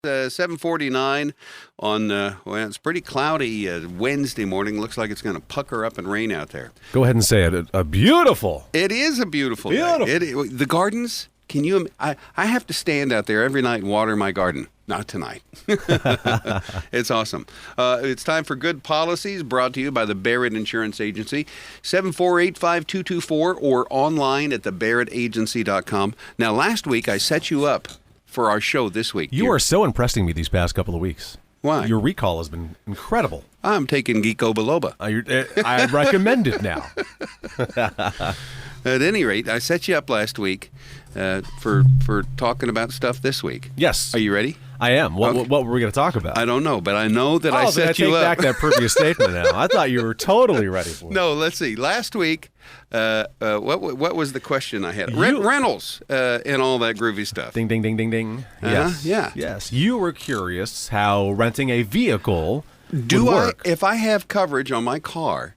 7:49 on, well, it's pretty cloudy Wednesday morning. Looks like it's going to pucker up and rain out there. Go ahead and say it. A beautiful. It is a beautiful day. The gardens, I have to stand out there every night and water my garden. Not tonight. It's awesome. It's time for Good Policies, brought to you by the Barrett Insurance Agency. 7485224 or online at thebarrettagency.com. Now, last week I set you up for our show this week. You are so impressing me these past couple of weeks. Why? Your recall has been incredible. I'm taking Ginkgo biloba. I recommend it now. At any rate, I set you up last week for talking about stuff this week. Yes. Are you ready? I am. What were we going to talk about? I don't know, but I know that I set you up. I take back that previous statement now. I thought you were totally ready for it. No, let's see. Last week, what was the question I had? Rentals and all that groovy stuff. Ding, ding, ding, ding, ding. Yes. Yeah. Yes. You were curious how renting a vehicle would work. If I have coverage on my car,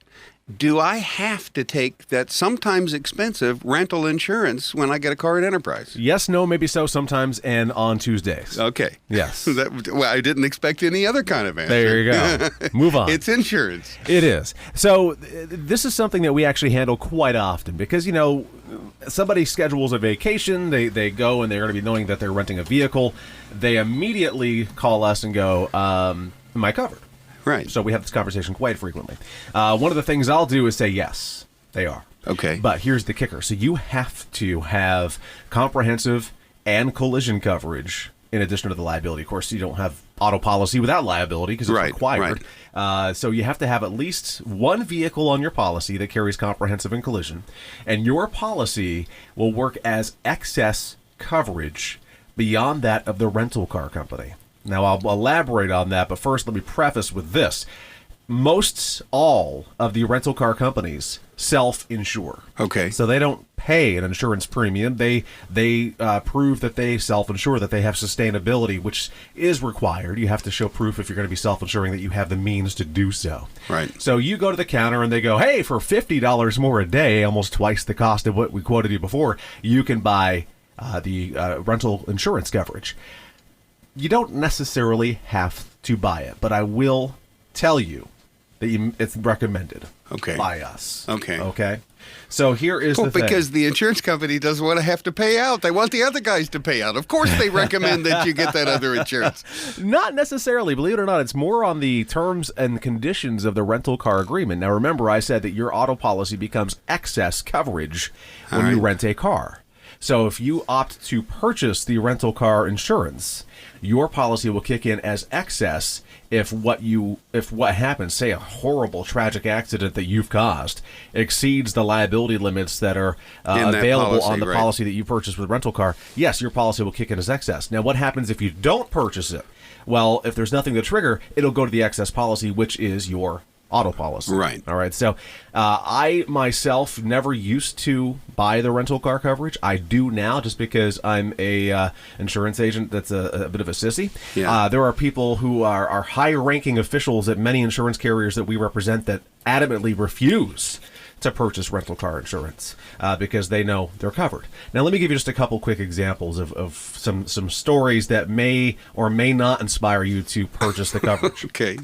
do I have to take that sometimes expensive rental insurance when I get a car at Enterprise? Yes, no, maybe so sometimes, and on Tuesdays. Okay. Yes. I didn't expect any other kind of answer. There you go. Move on. It's insurance. It is. So this is something that we actually handle quite often because, somebody schedules a vacation, they go and they're going to be knowing that they're renting a vehicle. They immediately call us and go, am I covered? Right. So we have this conversation quite frequently. One of the things I'll do is say, yes, they are. Okay. But here's the kicker. So you have to have comprehensive and collision coverage in addition to the liability. Of course, you don't have auto policy without liability because it's required. Right. So you have to have at least one vehicle on your policy that carries comprehensive and collision. And your policy will work as excess coverage beyond that of the rental car company. Now, I'll elaborate on that, but first let me preface with this. Most all of the rental car companies self-insure. Okay. So they don't pay an insurance premium. They prove that they self-insure, that they have sustainability, which is required. You have to show proof if you're going to be self-insuring that you have the means to do so. Right. So you go to the counter and they go, hey, for $50 more a day, almost twice the cost of what we quoted you before, you can buy the rental insurance coverage. You don't necessarily have to buy it, but I will tell you that it's recommended by us. Okay? So here is the thing. Because the insurance company doesn't want to have to pay out. They want the other guys to pay out. Of course they recommend that you get that other insurance. Not necessarily. Believe it or not, it's more on the terms and conditions of the rental car agreement. Now, remember, I said that your auto policy becomes excess coverage when you rent a car. So if you opt to purchase the rental car insurance, your policy will kick in as excess if what happens, say a horrible tragic accident that you've caused, exceeds the liability limits that are available on the policy that you purchased with rental car. Yes, your policy will kick in as excess. Now, what happens if you don't purchase it? Well, if there's nothing to trigger, it'll go to the excess policy, which is your auto policy. Right. All right. So I myself never used to buy the rental car coverage. I do now just because I'm a insurance agent that's a bit of a sissy. Yeah. There are people who are high-ranking officials at many insurance carriers that we represent that adamantly refuse to purchase rental car insurance because they know they're covered. Now, let me give you just a couple quick examples of some stories that may or may not inspire you to purchase the coverage. Okay.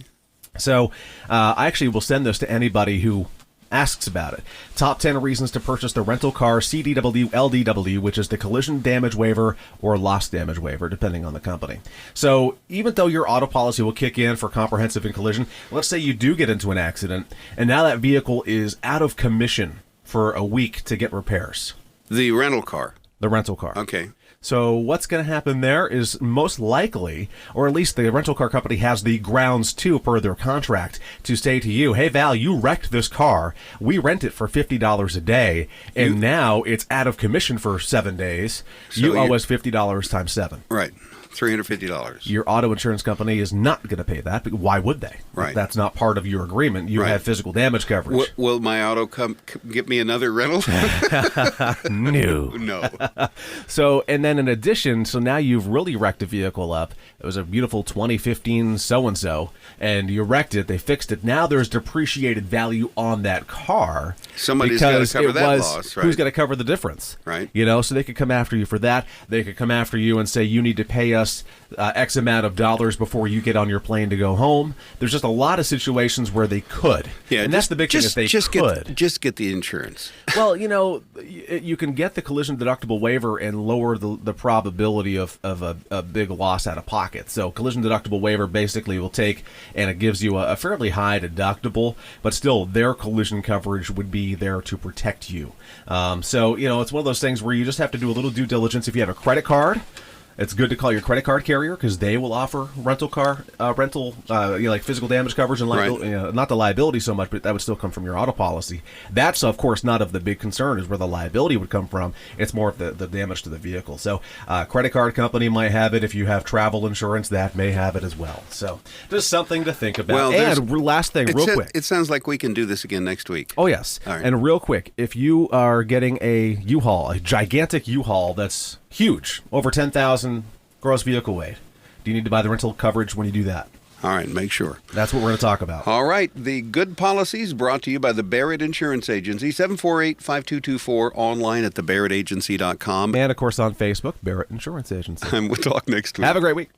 So I actually will send this to anybody who asks about it. Top 10 reasons to purchase the rental car CDW LDW, which is the collision damage waiver or loss damage waiver, depending on the company. So even though your auto policy will kick in for comprehensive and collision, let's say you do get into an accident, and now that vehicle is out of commission for a week to get repairs. The rental car. The rental car. Okay. So what's going to happen there is most likely, or at least the rental car company has the grounds to, per their contract, to say to you, hey, Val, you wrecked this car. We rent it for $50 a day, and now it's out of commission for 7 days. So you owe us $50 times 7. Right. $350. Your auto insurance company is not going to pay that. But why would they? Right. That's not part of your agreement. You have physical damage coverage. Will my auto get me another rental? No. So, and then in addition, so now you've really wrecked a vehicle up. It was a beautiful 2015 so-and-so, and you wrecked it. They fixed it. Now there's depreciated value on that car. Somebody's got to cover that loss, right? Who's going to cover the difference? Right. So they could come after you for that. They could come after you and say you need to pay us X amount of dollars before you get on your plane to go home. There's just a lot of situations where they could. Yeah, and that's the big thing is they could. Just get the insurance. Well, you can get the collision deductible waiver and lower the probability of a big loss out of pocket. So collision deductible waiver basically will take, and it gives you a fairly high deductible, but still their collision coverage would be there to protect you. So, it's one of those things where you just have to do a little due diligence. If you have a credit card, it's good to call your credit card carrier because they will offer rental, like physical damage coverage and liability. Right. Not the liability so much, but that would still come from your auto policy. That's, of course, not of the big concern is where the liability would come from. It's more of the damage to the vehicle. So credit card company might have it. If you have travel insurance, that may have it as well. So just something to think about. Well, and last thing, real quick. It sounds like we can do this again next week. Oh, yes. All right. And real quick, if you are getting a U-Haul, a gigantic U-Haul that's huge, over 10,000 gross vehicle weight, do you need to buy the rental coverage when you do that? All right, make sure. That's what we're going to talk about. All right, the Good Policies brought to you by the Barrett Insurance Agency, 748-5224, online at thebarrettagency.com. And, of course, on Facebook, Barrett Insurance Agency. And we'll talk next week. Have a great week.